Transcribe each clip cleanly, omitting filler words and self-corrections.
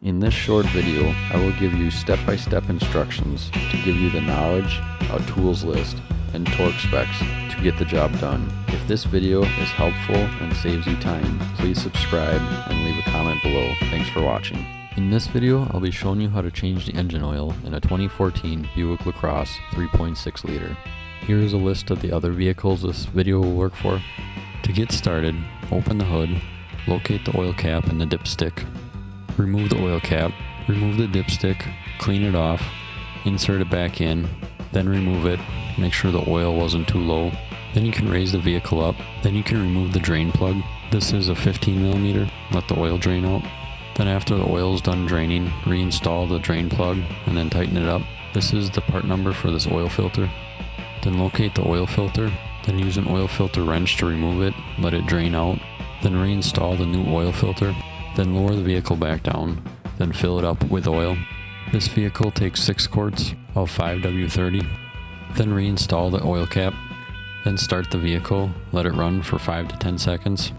In this short video, I will give you step-by-step instructions to give you the knowledge, a tools list, and torque specs to get the job done. If this video is helpful and saves you time, please subscribe and leave a comment below. Thanks for watching. In this video, I'll be showing you how to change the engine oil in a 2014 Buick LaCrosse 3.6 liter. Here is a list of the other vehicles this video will work for. To get started, open the hood, locate the oil cap and the dipstick. Remove the oil cap, remove the dipstick, clean it off, insert it back in, then remove it, make sure the oil wasn't too low. Then you can raise the vehicle up, then you can remove the drain plug. This is a 15mm, let the oil drain out. Then after the oil is done draining, reinstall the drain plug and then tighten it up. This is the part number for this oil filter. Then locate the oil filter, then use an oil filter wrench to remove it, let it drain out. Then reinstall the new oil filter. Then lower the vehicle back down, then fill it up with oil. This vehicle takes 6 quarts of 5W30. Then reinstall the oil cap. Then start the vehicle, let it run for 5 to 10 seconds.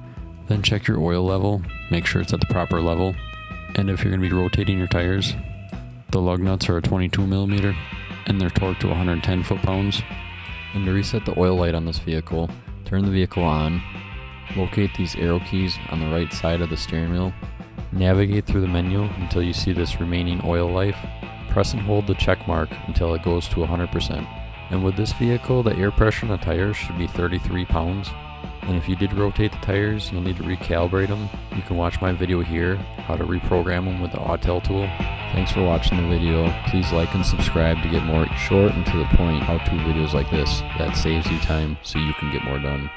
Then check your oil level, make sure it's at the proper level. And if you're going to be rotating your tires, the lug nuts are a 22mm and they're torqued to 110 foot-pounds. And to reset the oil light on this vehicle, turn the vehicle on. Locate these arrow keys on the right side of the steering wheel. Navigate through the menu until you see this remaining oil life. Press and hold the check mark until it goes to 100%. And with this vehicle, the air pressure on the tires should be 33 pounds. And if you did rotate the tires, you'll need to recalibrate them. You can watch my video here, how to reprogram them with the Autel tool. Thanks for watching the video. Please like and subscribe to get more short and to the point how-to videos like this that saves you time so you can get more done.